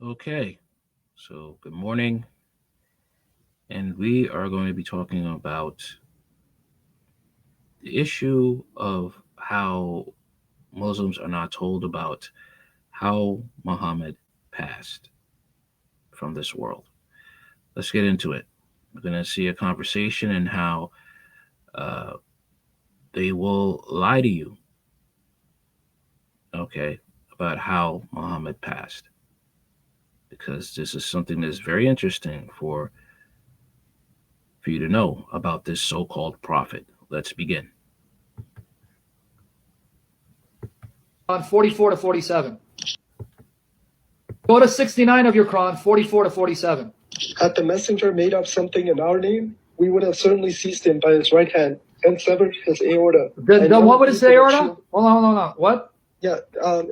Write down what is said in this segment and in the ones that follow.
Okay, so good morning, and we are going to be talking about the issue of how Muslims are not told about how Muhammad passed from this world. Let's get into it. We're going to see a conversation and how uh, they will lie to you, okay, about how Muhammad passed, because this is something that's very interesting for you to know about this so-called prophet. Let's begin. On 44 to 47. Go to 69 of your Quran, 44 to 47. Had the messenger made up something in our name, we would have certainly seized him by his right hand and severed his aorta. Then what would it say, aorta? Hold on. What? Yeah,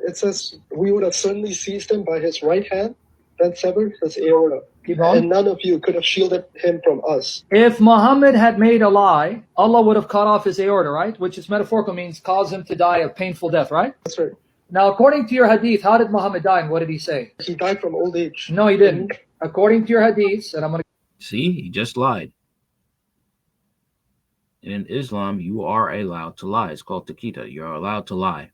it says we would have certainly seized him by his right hand, then severed his aorta. Keep going. And none of you could have shielded him from us. If Muhammad had made a lie, Allah would have cut off his aorta, right? Which is metaphorical, means cause him to die a painful death, right? That's right. Now, according to your hadith, how did Muhammad die and what did he say? He died from old age. No, he didn't. According to your hadiths, and I'm going to... See, he just lied. And in Islam, you are allowed to lie. It's called taqita. You're allowed to lie.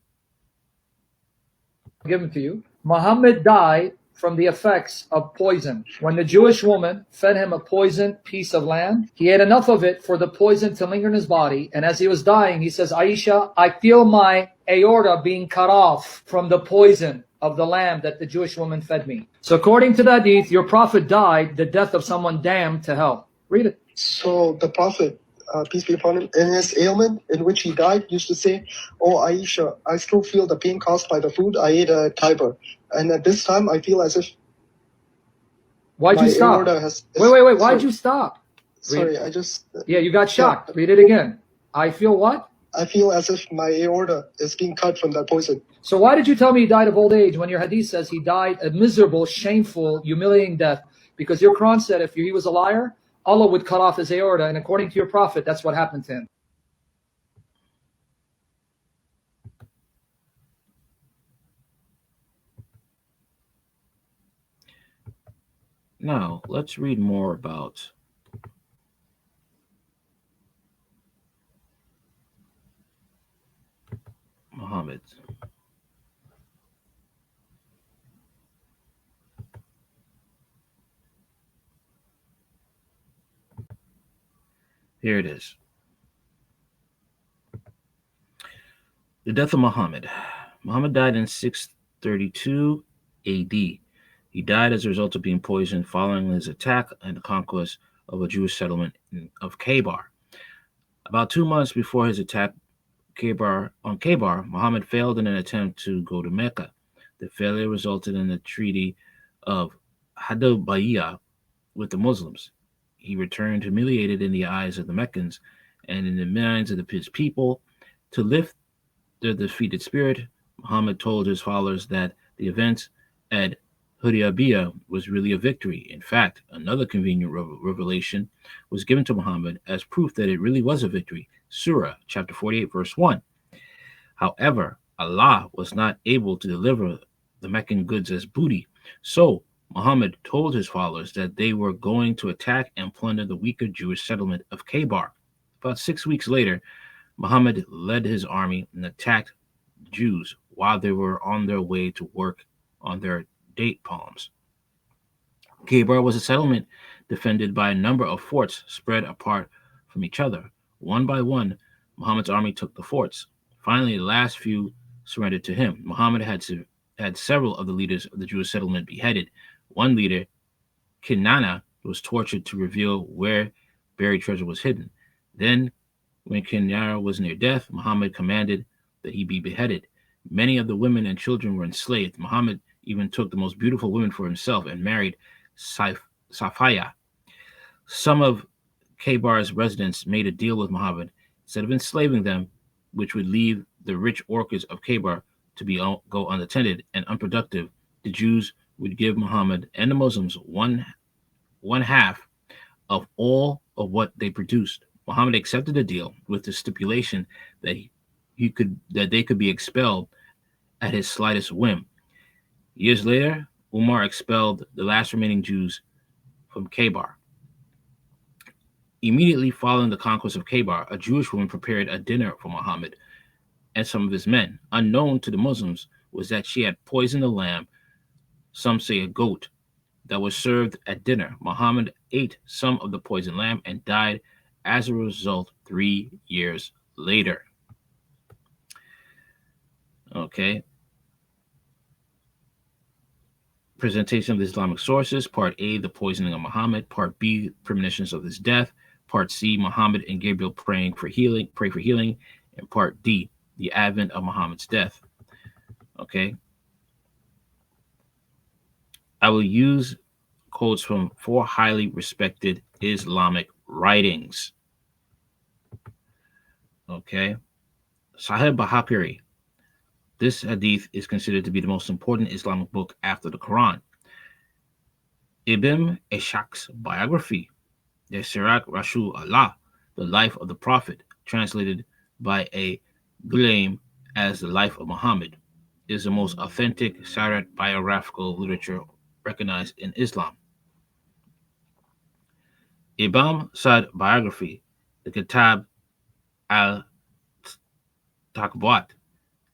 give them to you. Muhammad died from the effects of poison. When the Jewish woman fed him a poisoned piece of lamb, he ate enough of it for the poison to linger in his body. And as he was dying, he says, Aisha, I feel my aorta being cut off from the poison of the lamb that the Jewish woman fed me. So according to the hadith, your prophet died the death of someone damned to hell. Read it. So the prophet, peace be upon him, in his ailment in which he died, used to say, "Oh Aisha, I still feel the pain caused by the food I ate at Khyber. And at this time, I feel as if Why'd you stop? Wait. Why'd you stop? Sorry, I just... Yeah, you got shocked. Read it again. I feel what? I feel as if my aorta is being cut from that poison. So why did you tell me he died of old age when your hadith says he died a miserable, shameful, humiliating death? Because your Quran said if he was a liar, Allah would cut off his aorta, and according to your prophet, that's what happened to him. Now, let's read more about Muhammad. Here it is. The death of Muhammad. Muhammad died in 632 AD. He died as a result of being poisoned following his attack and conquest of a Jewish settlement of Khaybar. About 2 months before his attack on Khaybar, Muhammad failed in an attempt to go to Mecca. The failure resulted in the Treaty of Hudaybiyah with the Muslims. He returned humiliated in the eyes of the Meccans and in the minds of his people. To lift their defeated spirit, Muhammad told his followers that the event at Hudaybiyah was really a victory. In fact, another convenient revelation was given to Muhammad as proof that it really was a victory. Surah chapter 48, verse 1. However, Allah was not able to deliver the Meccan goods as booty. So Muhammad told his followers that they were going to attack and plunder the weaker Jewish settlement of Khaybar. About 6 weeks later, Muhammad led his army and attacked the Jews while they were on their way to work on their date palms. Khaybar was a settlement defended by a number of forts spread apart from each other. One by one, Muhammad's army took the forts. Finally, the last few surrendered to him. Muhammad had several of the leaders of the Jewish settlement beheaded. One leader, Kinana, was tortured to reveal where buried treasure was hidden. Then, when Kinana was near death, Muhammad commanded that he be beheaded. Many of the women and children were enslaved. Muhammad even took the most beautiful women for himself and married Safaya. Some of Khaybar's residents made a deal with Muhammad. Instead of enslaving them, which would leave the rich orchards of Khaybar to go unattended and unproductive, the Jews would give Muhammad and the Muslims one half of all of what they produced. Muhammad accepted the deal with the stipulation that they could be expelled at his slightest whim. Years later, Umar expelled the last remaining Jews from Khaybar. Immediately following the conquest of Khaybar, a Jewish woman prepared a dinner for Muhammad and some of his men. Unknown to the Muslims was that she had poisoned a lamb, some say a goat, that was served at dinner. Muhammad ate some of the poisoned lamb and died as a result 3 years later. Okay. Presentation of the Islamic sources. Part A, the poisoning of Muhammad. Part B, premonitions of his death. Part C, Muhammad and Gabriel pray for healing. And part D, the advent of Muhammad's death. Okay. I will use quotes from 4 highly respected Islamic writings. Okay. Sahih Bahakiri. This hadith is considered to be the most important Islamic book after the Quran. Ibn Ishaq's biography, the Sirat Rasul Allah, the life of the Prophet, translated by a Gulaim as the life of Muhammad, is the most authentic Sirat biographical literature recognized in Islam. Ibn Sa'd biography, the Kitab al-Takbat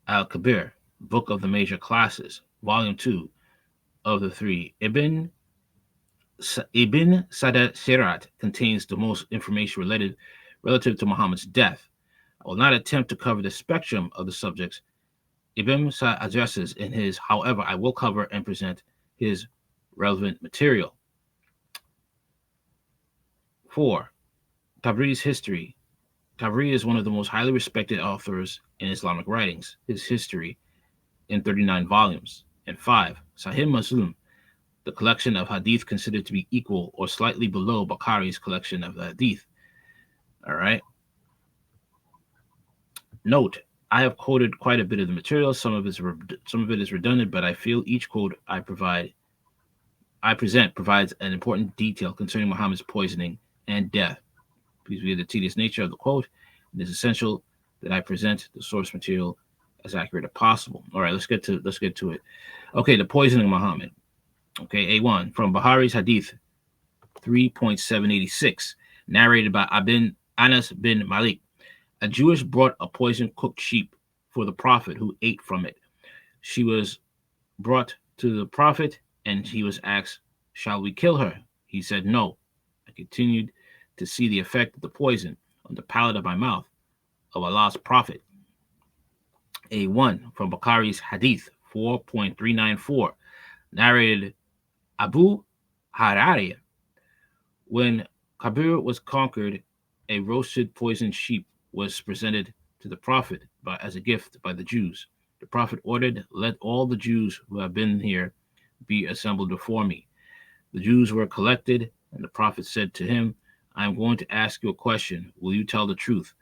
al-Kabir, Book of the Major Classes, Volume 2 of the 3. Ibn Sa'd Sirat contains the most information relative to Muhammad's death. I will not attempt to cover the spectrum of the subjects Ibn Sa'd addresses in his, however, I will cover and present his relevant material. 4. Tabri's history. Tabri is one of the most highly respected authors in Islamic writings. His history in 39 volumes. And 5. Sahih Muslim, the collection of hadith considered to be equal or slightly below Bukhari's collection of hadith. All right. Note, I have quoted quite a bit of the material. Some of it is redundant, but I feel each quote I present provides an important detail concerning Muhammad's poisoning and death. Please read the tedious nature of the quote. It is essential that I present the source material as accurate as possible. All right, let's get to it. Okay, the poisoning of Muhammad. Okay, A1 from Bukhari's Hadith 3.786, narrated by Anas bin Malik. A Jewish brought a poisoned cooked sheep for the Prophet, who ate from it. She was brought to the Prophet, and he was asked, "Shall we kill her?" He said, "No." I continued to see the effect of the poison on the palate of my mouth of Allah's Prophet. A1 from Bukhari's Hadith 4.394, narrated Abu Hurairah. When Kabir was conquered, a roasted poisoned sheep was presented to the Prophet as a gift by the Jews. The Prophet ordered, "Let all the Jews who have been here be assembled before me." The Jews were collected, and the Prophet said to him, "I am going to ask you a question. Will you tell the truth?"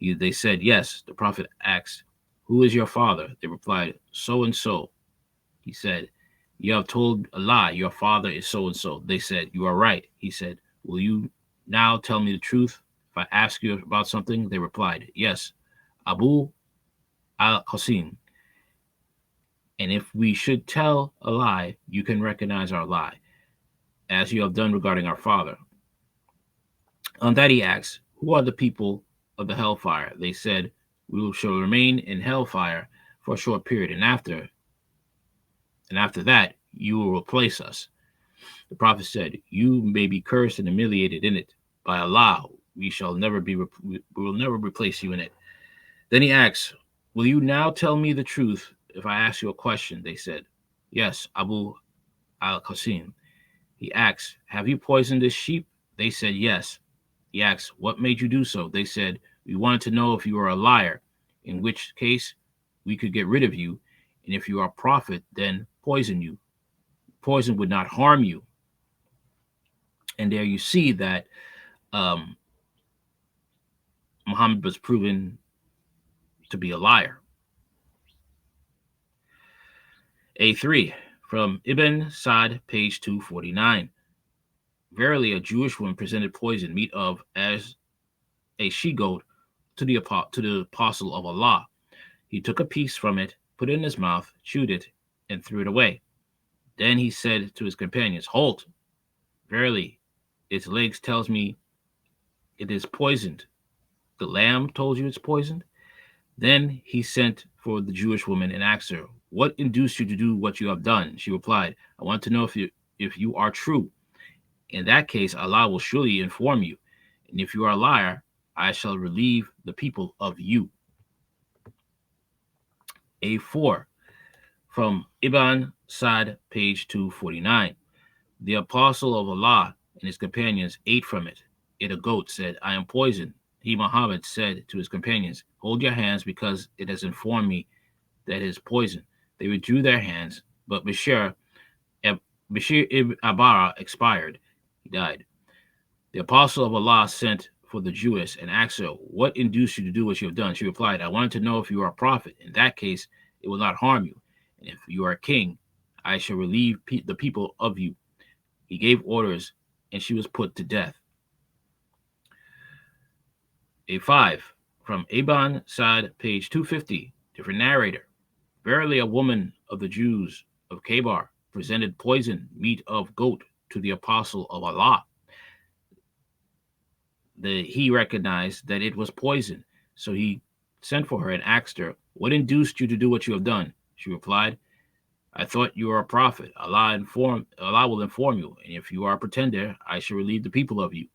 They said, "Yes." The Prophet asked, "Who is your father?" They replied, "So and so." He said, "You have told a lie. Your father is so and so." They said, "You are right." He said, "Will you now tell me the truth if I ask you about something?" They replied, "Yes, Abu al-Qasim. And if we should tell a lie, you can recognize our lie, as you have done regarding our father." On that he asked, "Who are the people of the hellfire?" They said, "We shall remain in hellfire for a short period, and after that you will replace us." The Prophet said, "You may be cursed and humiliated in it. By Allah, we will never replace you in it." Then he asked, "Will you now tell me the truth if I ask you a question?" They said, "Yes, Abu al-Qasim." He asked, "Have you poisoned this sheep?" They said, "Yes." He asked, "What made you do so?" They said, "We wanted to know if you were a liar, in which case we could get rid of you, and if you are a prophet, then poison you. Poison would not harm you." And there you see that Muhammad was proven to be a liar. A3 from Ibn Sa'd, page 249. Verily, a Jewish woman presented poison meat of as a she-goat to the apostle of Allah. He took a piece from it, put it in his mouth, chewed it, and threw it away. Then he said to his companions, "Halt! Verily, its legs tells me it is poisoned. The lamb told you it's poisoned." Then he sent for the Jewish woman and asked her, "What induced you to do what you have done?" She replied, "I want to know if you are true. In that case, Allah will surely inform you. And if you are a liar, I shall relieve the people of you." A4 from Ibn Sa'd, page 249. The apostle of Allah and his companions ate from it. It a goat said, "I am poisoned." He, Muhammad, said to his companions, "Hold your hands because it has informed me that it is poison." They withdrew their hands, but Bashir ibn Abara expired. He died. The apostle of Allah sent for the Jewess and asked her, "What induced you to do what you have done?" She replied, "I wanted to know if you are a prophet. In that case, it will not harm you. And if you are a king, I shall relieve the people of you." He gave orders, and she was put to death. A5 from Ibn Sa'd, page 250. Different narrator. Verily, a woman of the Jews of Kabar presented poisoned meat of goat to the apostle of Allah. He recognized that it was poison, so he sent for her and asked her, "What induced you to do what you have done?" She replied, "I thought you were a prophet. Allah will inform you, and if you are a pretender, I shall relieve the people of you."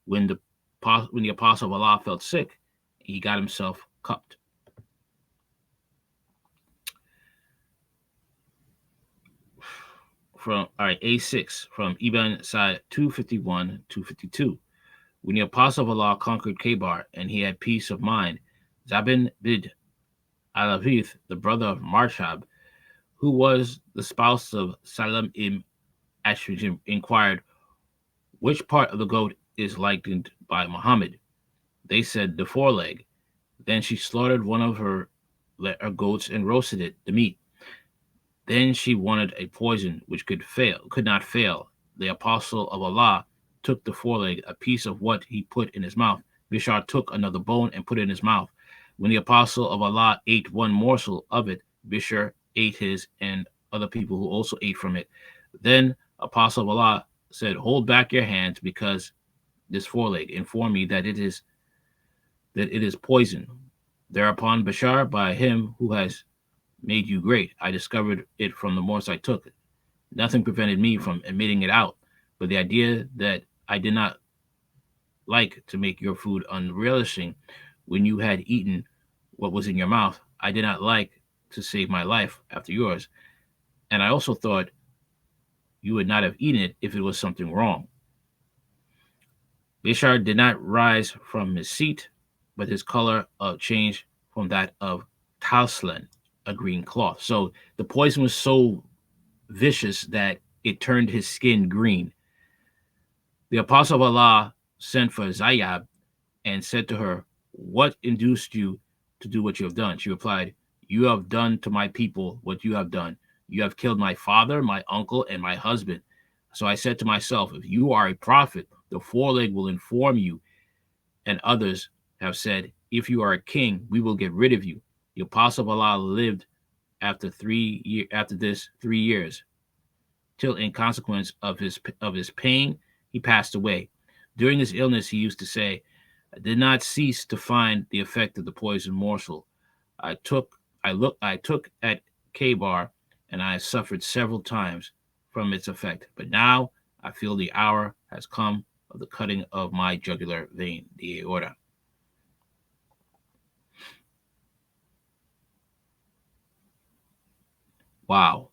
When the apostle of Allah felt sick, he got himself cupped. From A6 from Ibn Sa'd 251 252. When the apostle of Allah conquered Kabar and he had peace of mind, Zabin bin Alavith, the brother of Marshab, who was the spouse of Salam ibn Ashrijim, inquired, "Which part of the goat is likened by Muhammad?" They said, "The foreleg." Then she slaughtered one of her goats and roasted the meat. Then she wanted a poison which could not fail. The apostle of Allah took the foreleg, a piece of what he put in his mouth. Bishar took another bone and put it in his mouth. When the apostle of Allah ate one morsel of it, Bishar ate his, and other people who also ate from it. Then apostle of Allah said, "Hold back your hands, because this foreleg informed me that it is poison." Thereupon Bashar, by him who has made you great, I discovered it from the morsel I took. Nothing prevented me from admitting it out, but the idea that I did not like to make your food unrelishing when you had eaten what was in your mouth. I did not like to save my life after yours, and I also thought you would not have eaten it if it was something wrong. Bishar did not rise from his seat, but his color changed from that of Talslan, a green cloth. So the poison was so vicious that it turned his skin green. The apostle of Allah sent for Zayyab and said to her, "What induced you to do what you have done?" She replied, "You have done to my people what you have done. You have killed my father, my uncle, and my husband. So I said to myself, if you are a prophet, the foreleg will inform you." And others have said, "If you are a king, we will get rid of you." The apostle of Allah lived after 3 years, till in consequence of his pain, he passed away. During his illness, he used to say, "I did not cease to find the effect of the poison morsel. I took at Kabar, and I suffered several times from its effect. But now I feel the hour has come of the cutting of my jugular vein, the aorta." Wow.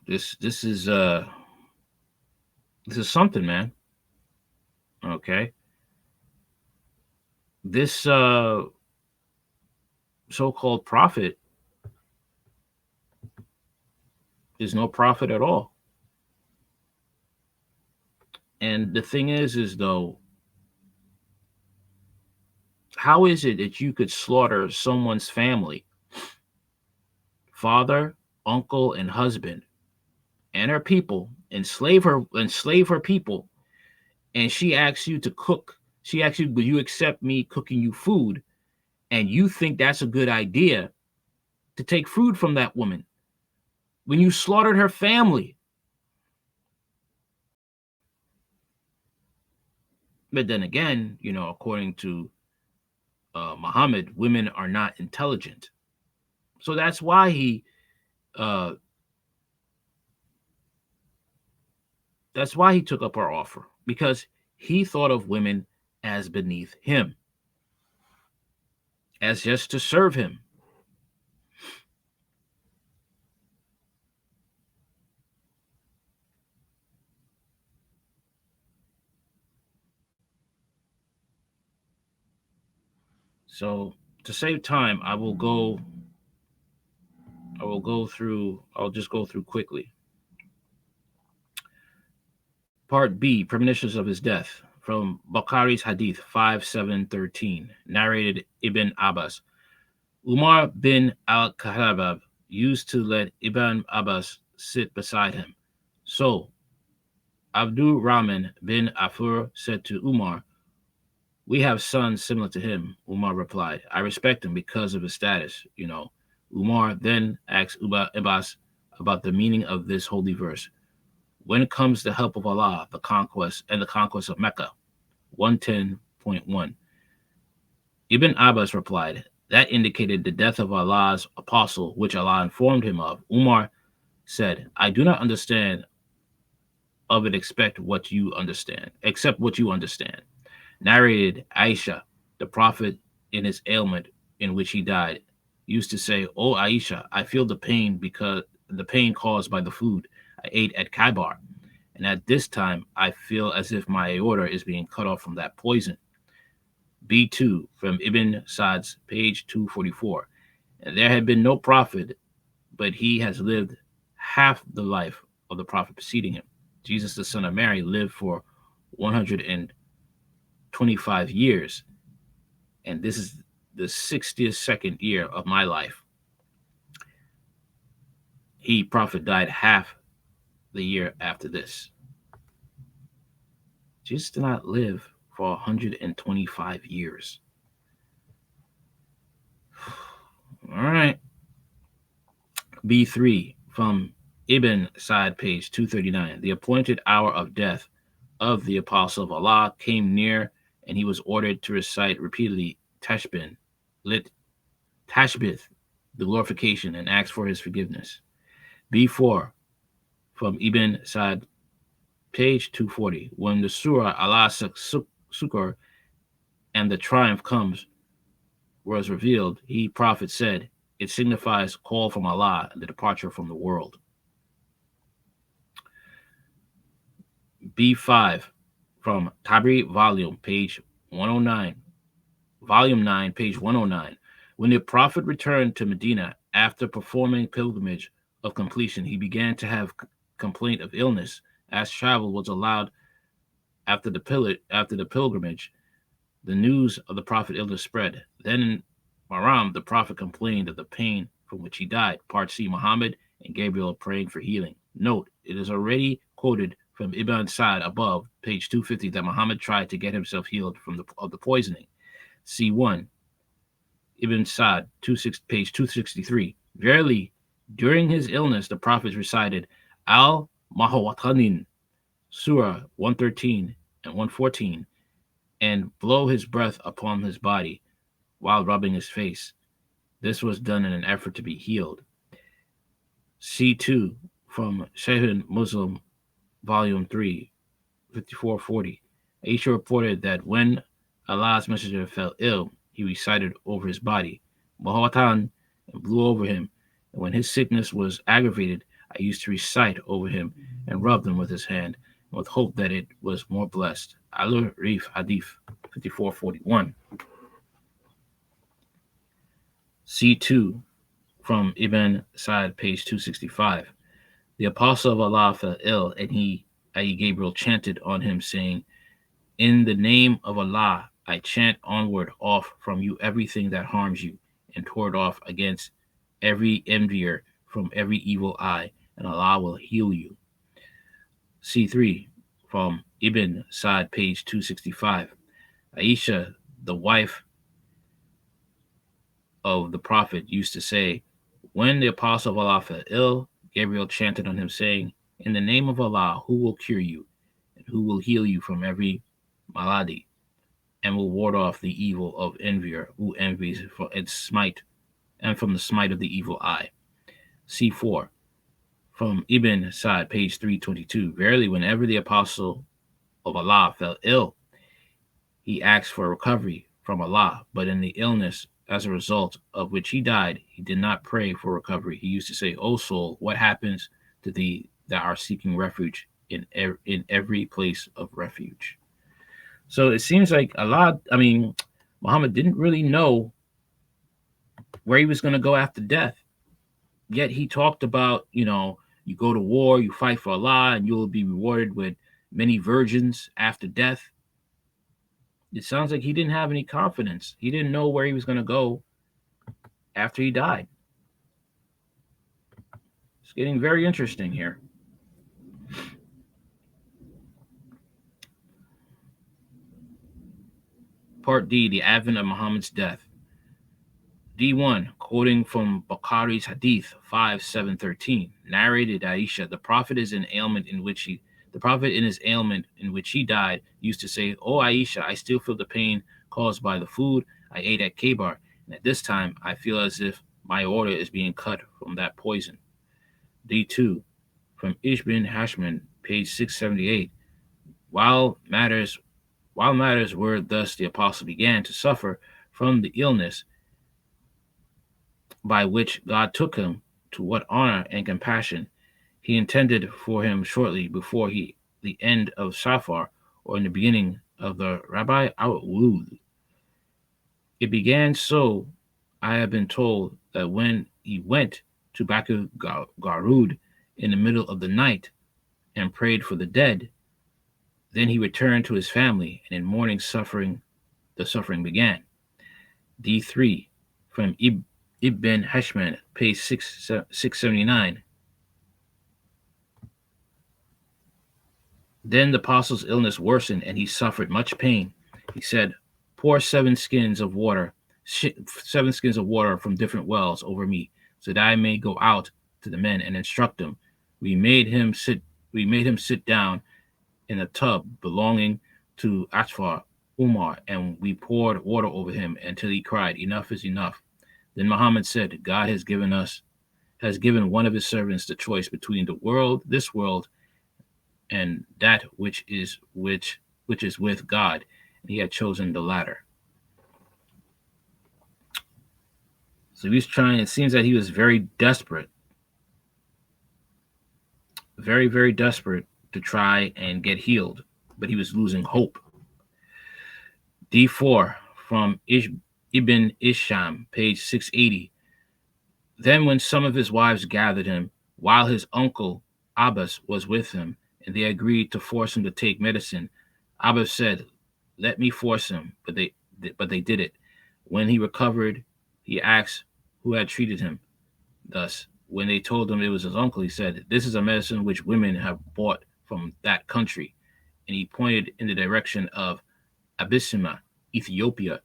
This is something, man. Okay. This so-called prophet is no prophet at all. And the thing is though, how is it that you could slaughter someone's family, father, uncle, and husband, and her people, enslave her people, and she asks you to cook? She asked you, will you accept me cooking you food? And you think that's a good idea to take food from that woman when you slaughtered her family. But then again, according to Muhammad, women are not intelligent. So uh, that's why he took up our offer, because he thought of women as beneath him, as just to serve him. So to save time, I'll just go through quickly. Part B, premonitions of his death, from Bukhari's Hadith 5713, narrated Ibn Abbas. Umar bin al-Khattab used to let Ibn Abbas sit beside him. So Abdul Rahman bin Afur said to Umar, "We have sons similar to him." Umar replied, "I respect him because of his status." Umar then asked Abbas about the meaning of this holy verse. When comes the help of Allah, the conquest of Mecca? 110.1. Ibn Abbas replied, that indicated the death of Allah's apostle, which Allah informed him of. Umar said, I do not understand of it except what you understand. Narrated Aisha, the Prophet in his ailment in which he died, used to say, O Aisha, I feel the pain because the pain caused by the food I ate at Kaibar. And at this time, I feel as if my aorta is being cut off from that poison. B2 from Ibn Sa'd's page 244. And there had been no prophet, but he has lived half the life of the prophet preceding him. Jesus, the son of Mary, lived for 125 years, and this is the 62nd year of my life. He, prophet, died half the year after this. Jesus did not live for 125 years. All right. B3 from Ibn Sa'd, page 239. The appointed hour of death of the apostle of Allah came near, and he was ordered to recite repeatedly Tashbith, the glorification, and ask for his forgiveness. B4 from Ibn Sa'd, page 240. When the surah Allah Sukkar and the triumph comes was revealed, he, prophet, said, it signifies call from Allah and the departure from the world. B5 from Tabri volume, page 109. Volume 9, page 109. When the prophet returned to Medina after performing pilgrimage of completion, he began to have complaint of illness, as travel was allowed after the pilgrimage. The news of the prophet's illness spread. Then in Maram, the prophet complained of the pain from which he died. Part C, Muhammad and Gabriel praying for healing. Note, it is already quoted from Ibn Sa'd above, page 250, that Muhammad tried to get himself healed of the poisoning. C1, Ibn Sa'd, page 263. Verily, during his illness, the prophet recited Al-Mahawatanin, Surah 113 and 114, and blow his breath upon his body while rubbing his face. This was done in an effort to be healed. C2 from Shahid Muslim, Volume 3, 5440. Aisha reported that when Allah's messenger fell ill, he recited over his body, Mahawatan, and blew over him. And when his sickness was aggravated, I used to recite over him and rub them with his hand, with hope that it was more blessed. Al-Rif Hadith 5441. C2 from Ibn Sa'd, page 265. The apostle of Allah fell ill, and he, i.e. Gabriel, chanted on him, saying, in the name of Allah, I chant onward off from you everything that harms you, and toward off against every envier from every evil eye, and Allah will heal you. C3 from Ibn Sa'd, page 265. Aisha, the wife of the prophet, used to say, when the apostle of Allah fell ill, Gabriel chanted on him, saying, in the name of Allah, who will cure you, and who will heal you from every malady, and will ward off the evil of envier who envies for its smite, and from the smite of the evil eye. C4. From Ibn Sa'd, page 322. Verily, whenever the apostle of Allah fell ill, he asked for recovery from Allah, but in the illness as a result of which he died, he did not pray for recovery. He used to say, O soul, what happens to thee that are seeking refuge in every place of refuge? So it seems like Muhammad didn't really know where he was going to go after death. Yet he talked about, you go to war, you fight for Allah, and you'll be rewarded with many virgins after death. It sounds like he didn't have any confidence. He didn't know where he was going to go after he died. It's getting very interesting here. Part D, the advent of Muhammad's death. D1, quoting from Bukhari's Hadith 5713, narrated Aisha, the Prophet in his ailment in which he died used to say, "O Aisha, I still feel the pain caused by the food I ate at Khaybar, and at this time I feel as if my aorta is being cut from that poison." D2, from Ibn Hashman, page 678, while matters were thus, the apostle began to suffer from the illness by which God took him to what honor and compassion he intended for him shortly before the end of Safar, or in the beginning of the Rabbi Awud. It began so, I have been told, that when he went to Baku Garud in the middle of the night and prayed for the dead, then he returned to his family, and in morning the suffering began. D3, from Ibn Hashman, page 679. Then the apostle's illness worsened, and he suffered much pain. He said, pour 7 skins of water from different wells over me, so that I may go out to the men and instruct them. We made him sit down in a tub belonging to Atfar Umar, and we poured water over him until he cried, enough is enough. Then Muhammad said, God has given one of his servants the choice between this world, and that which is with God, and he had chosen the latter. So it seems that he was very desperate, very, very desperate to try and get healed, but he was losing hope. D4, from Ibn Isham, page 680. Then when some of his wives gathered him, while his uncle Abbas was with him, and they agreed to force him to take medicine, Abbas said, let me force him, but they did it. When he recovered, he asked who had treated him. Thus, when they told him it was his uncle, he said, this is a medicine which women have bought from that country. And he pointed in the direction of Abyssinia, Ethiopia.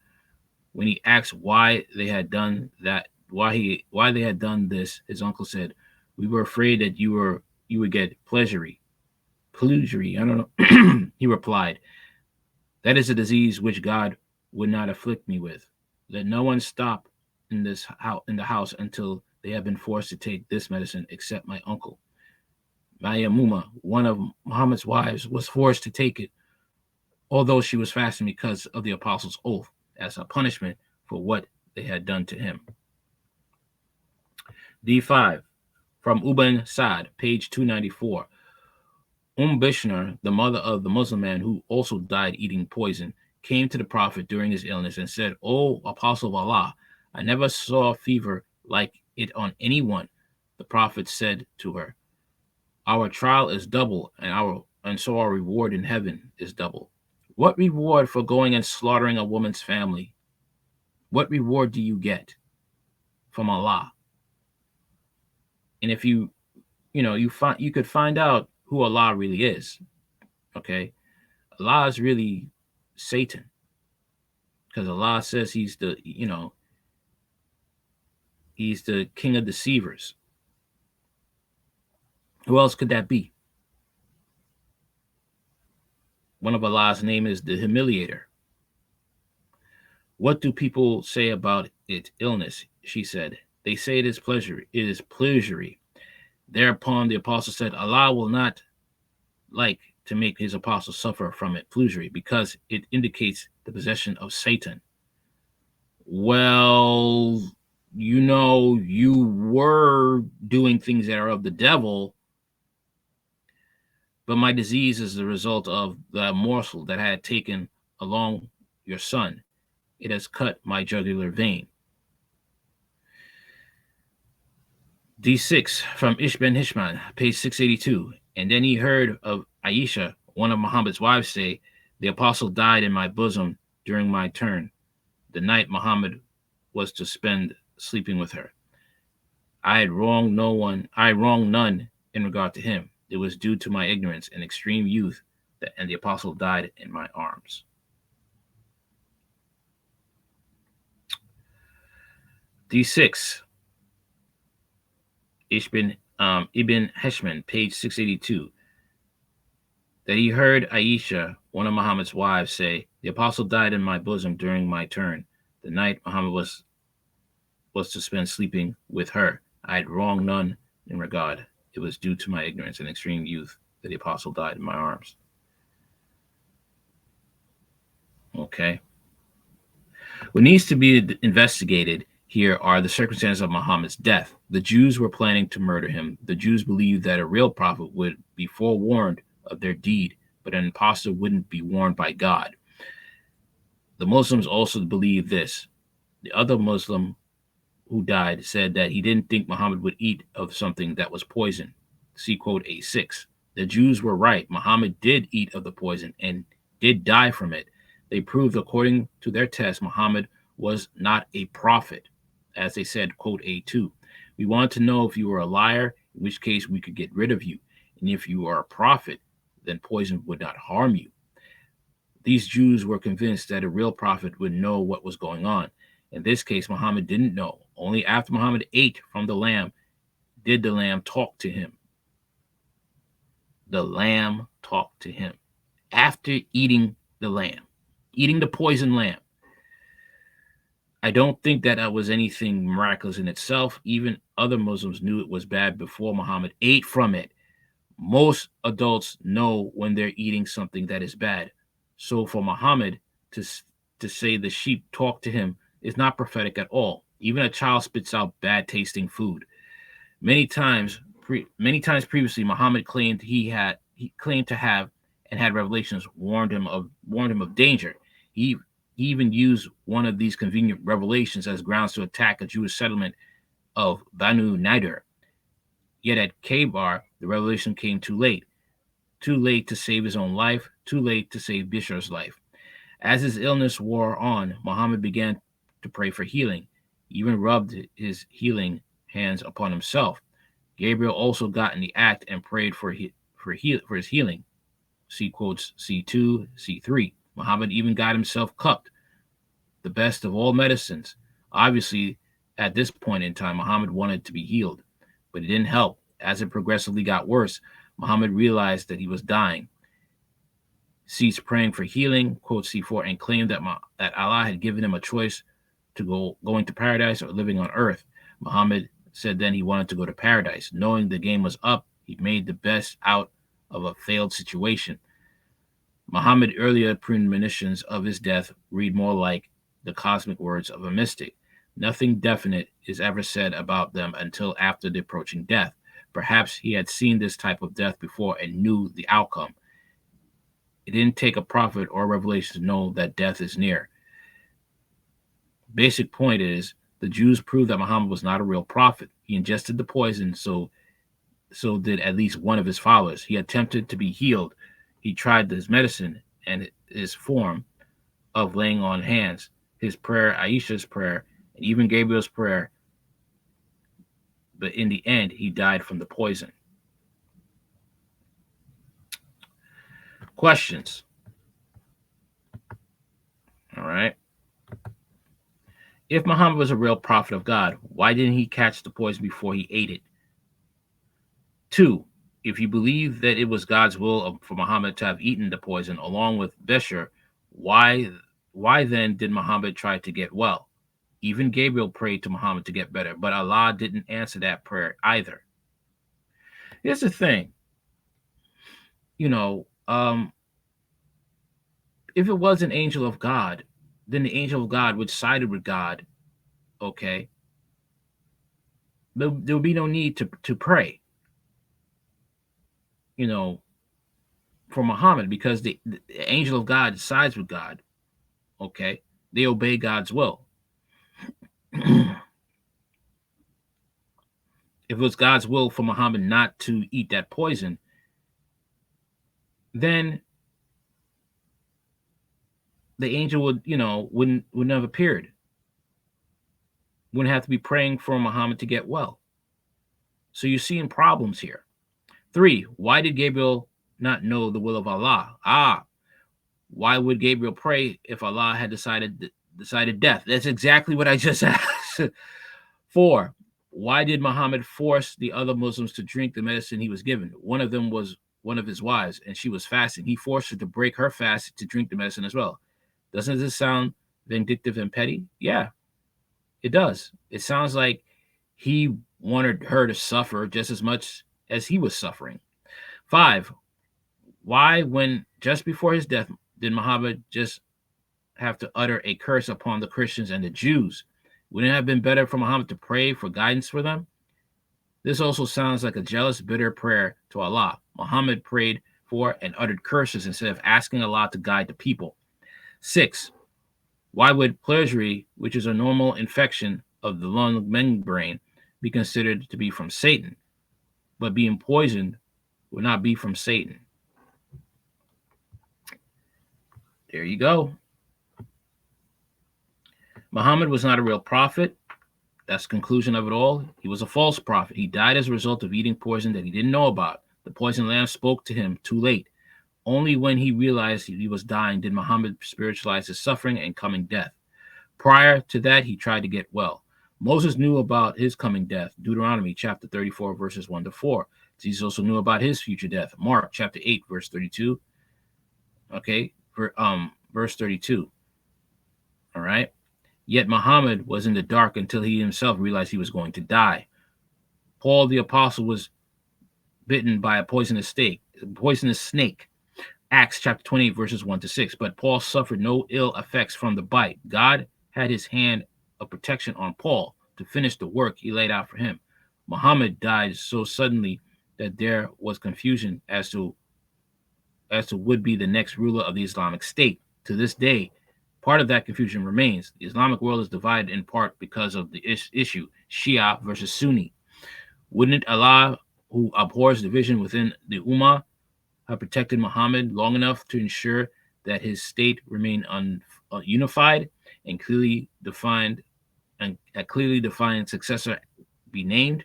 When he asked why they had done they had done this, his uncle said, we were afraid that you would get pleasury. I don't know. He replied, that is a disease which God would not afflict me with. Let no one stop in the house until they have been forced to take this medicine except my uncle. Mayamuma, one of Muhammad's wives, was forced to take it, although she was fasting because of the apostle's oath, as a punishment for what they had done to him. D5, from Ibn Sa'd, page 294. Bishnar, the mother of the Muslim man who also died eating poison, came to the Prophet during his illness and said, O Apostle of Allah, I never saw a fever like it on anyone. The Prophet said to her, our trial is double, and so our reward in heaven is double. What reward for going and slaughtering a woman's family? What reward do you get from Allah? And if you could find out who Allah really is. Okay, Allah is really Satan. because Allah says He's the He's the king of deceivers. Who else could that be? One of Allah's name is the humiliator. What do people say about its illness? She said. They say it is pleasure. It is pleasury. Thereupon the apostle said, Allah will not like to make his apostle suffer from it pleasury because it indicates the possession of Satan. Well, you were doing things that are of the devil, but my disease is the result of the morsel that I had taken along your son. It has cut my jugular vein. D6 from Ish ben Hishman, page 682. And then he heard of Aisha, one of Muhammad's wives, say, the apostle died in my bosom during my turn, the night Muhammad was to spend sleeping with her. I wronged none in regard to him. It was due to my ignorance and extreme youth, and the apostle died in my arms. D6 Ibn Heshman, page 682, that he heard Aisha, one of Muhammad's wives, say, the apostle died in my bosom during my turn, the night Muhammad was to spend sleeping with her. I had wronged none in regard. It was due to my ignorance and extreme youth that the apostle died in my arms. Okay. What needs to be investigated here are the circumstances of Muhammad's death. The Jews were planning to murder him. The Jews believed that a real prophet would be forewarned of their deed, but an impostor wouldn't be warned by God. The Muslims also believed this. The other Muslim who died said that he didn't think Muhammad would eat of something that was poison. See quote A6. The Jews were right. Muhammad did eat of the poison and did die from it. They proved, according to their test, Muhammad was not a prophet, as they said, quote A2. We want to know if you were a liar, in which case we could get rid of you. And if you are a prophet, then poison would not harm you. These Jews were convinced that a real prophet would know what was going on. In this case, Muhammad didn't know. Only after Muhammad ate from the lamb did the lamb talk to him. The lamb talked to him. After eating the lamb, eating the poison lamb. I don't think that was anything miraculous in itself. Even other Muslims knew it was bad before Muhammad ate from it. Most adults know when they're eating something that is bad. So for Muhammad to say the sheep talk to him is not prophetic at all. Even a child spits out bad tasting food. Many times previously, Muhammad claimed he claimed to have and had revelations warned him of danger. He even used one of these convenient revelations as grounds to attack a Jewish settlement of Banu Nadir. Yet at Khaybar, the revelation came too late to save his own life, too late to save Bishar's life. As his illness wore on, Muhammad began to pray for healing. He even rubbed his healing hands upon himself. Gabriel also got in the act and prayed for his healing. See quotes C2, C3. Muhammad even got himself cupped, the best of all medicines. Obviously, at this point in time, Muhammad wanted to be healed, but it didn't help. As it progressively got worse, Muhammad realized that he was dying, ceased praying for healing, quote C4, and claimed that Allah had given him a choice to going to paradise or living on earth. Muhammad said then he wanted to go to paradise. Knowing the game was up, he made the best out of a failed situation. Muhammad's earlier premonitions of his death read more like the cosmic words of a mystic. Nothing definite is ever said about them until after the approaching death. Perhaps he had seen this type of death before and knew the outcome. It didn't take a prophet or a revelation to know that death is near. Basic point is, the Jews proved that Muhammad was not a real prophet. He ingested the poison, so did at least one of his followers. He attempted to be healed. He tried his medicine and his form of laying on hands, his prayer, Aisha's prayer, and even Gabriel's prayer. But in the end, he died from the poison. Questions? All right. If Muhammad was a real prophet of God, why didn't he catch the poison before he ate it? 2. If you believe that it was God's will for Muhammad to have eaten the poison along with Beshar, why why then did Muhammad try to get well? Even Gabriel prayed to Muhammad to get better, but Allah didn't answer that prayer either. Here's the thing, you know, if it was an angel of God, then the angel of God would sided with God, okay? There would be no need to pray, you know, for Muhammad because the angel of God sides with God, okay? They obey God's will. If it was God's will for Muhammad not to eat that poison, then the angel would, wouldn't have appeared. Wouldn't have to be praying for Muhammad to get well. So you're seeing problems here. 3. Why did Gabriel not know the will of Allah? Why would Gabriel pray if Allah had decided death? That's exactly what I just asked. 4. Why did Muhammad force the other Muslims to drink the medicine he was given? One of them was one of his wives, and she was fasting. He forced her to break her fast to drink the medicine as well. Doesn't this sound vindictive and petty? Yeah, it does. It sounds like he wanted her to suffer just as much as he was suffering. 5. Why, when just before his death, did Muhammad just have to utter a curse upon the Christians and the Jews? Wouldn't it have been better for Muhammad to pray for guidance for them? This also sounds like a jealous, bitter prayer to Allah. Muhammad prayed for and uttered curses instead of asking Allah to guide the people. 6. Why would pleurisy, which is a normal infection of the lung membrane, be considered to be from Satan, but being poisoned would not be from Satan? There you go. Muhammad was not a real prophet. That's the conclusion of it all. He was a false prophet. He died as a result of eating poison that he didn't know about. The poison lamp spoke to him too late. Only when he realized he was dying did Muhammad spiritualize his suffering and coming death. Prior to that, he tried to get well. Moses knew about his coming death, Deuteronomy chapter 34, verses 1 to 4. Jesus also knew about his future death, Mark chapter 8, verse 32. Okay, verse 32. All right. Yet Muhammad was in the dark until he himself realized he was going to die. Paul the apostle was bitten by a poisonous snake. Acts chapter 28, verses 1 to 6. But Paul suffered no ill effects from the bite. God had his hand of protection on Paul to finish the work he laid out for him. Muhammad died so suddenly that there was confusion as to would be the next ruler of the Islamic State. To this day, part of that confusion remains. The Islamic world is divided in part because of the issue, Shia versus Sunni. Wouldn't Allah, who abhors division within the Ummah, have protected Muhammad long enough to ensure that his state remained unified and clearly defined, and a clearly defined successor be named?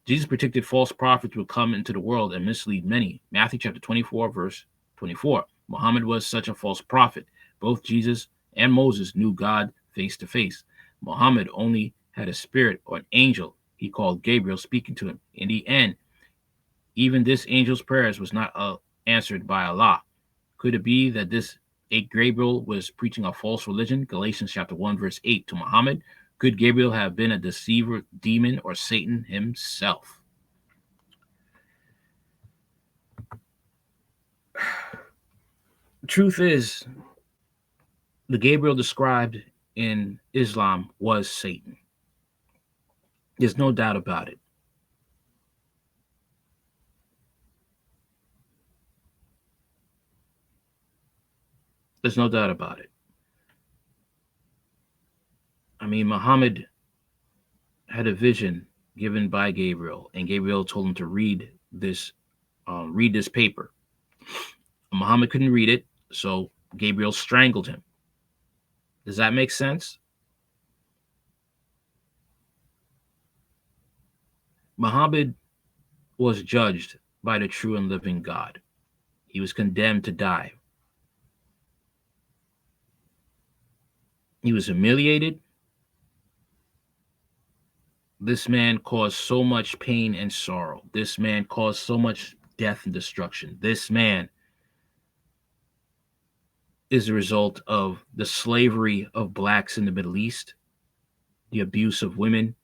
Jesus predicted false prophets would come into the world and mislead many. Matthew chapter 24, verse 24. Muhammad was such a false prophet. Both Jesus and Moses knew God face to face. Muhammad only had a spirit or an angel he called Gabriel speaking to him. In the end, even this angel's prayers was not answered by Allah. Could it be that this Gabriel was preaching a false religion? Galatians chapter 1, verse 8 to Muhammad. Could Gabriel have been a deceiver, demon, or Satan himself? The truth is, the Gabriel described in Islam was Satan. There's no doubt about it. There's no doubt about it. I mean, Muhammad had a vision given by Gabriel, and Gabriel told him to read this paper. Muhammad couldn't read it, so Gabriel strangled him. Does that make sense? Muhammad was judged by the true and living God. He was condemned to die. He was humiliated. This man caused so much pain and sorrow. This man caused so much death and destruction. This man is a result of the slavery of blacks in the Middle East, the abuse of women,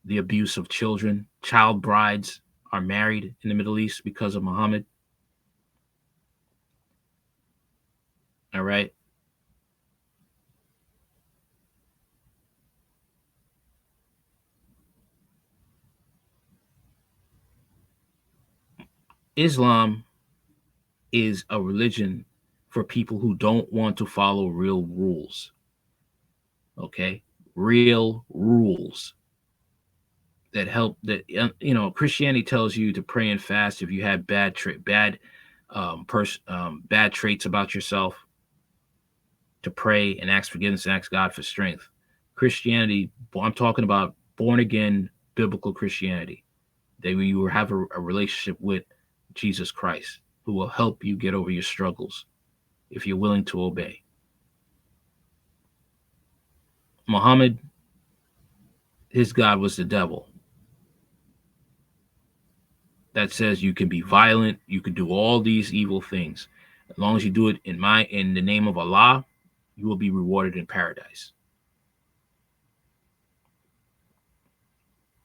the abuse of children. Child brides are married in the Middle East because of Muhammad. All right. Islam is a religion for people who don't want to follow real rules. Okay. Real rules that help that Christianity tells you to pray and fast if you have bad traits about yourself, to pray and ask forgiveness and ask God for strength. Christianity, I'm talking about born again biblical Christianity, that you will have a relationship with Jesus Christ, who will help you get over your struggles if you're willing to obey. Muhammad, his God was the devil. That says you can be violent, you can do all these evil things. As long as you do it in the name of Allah, you will be rewarded in paradise.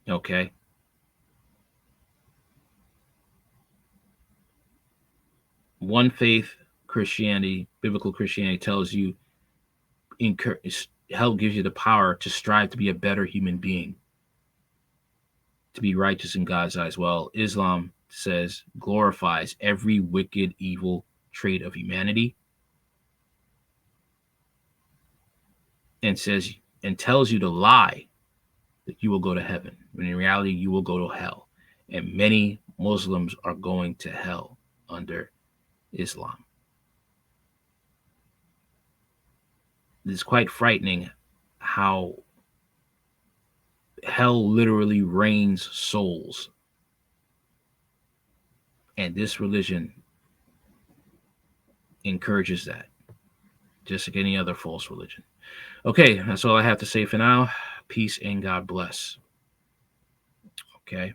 Okay. One faith Christianity, biblical Christianity tells you help gives you the power to strive to be a better human being, to be righteous in God's eyes. Well, Islam says glorifies every wicked, evil trait of humanity, and says and tells you to lie that you will go to heaven, when in reality you will go to hell. And many Muslims are going to hell under Islam. It's quite frightening how hell literally rains souls. And this religion encourages that, just like any other false religion. Okay, that's all I have to say for now. Peace and God bless. Okay.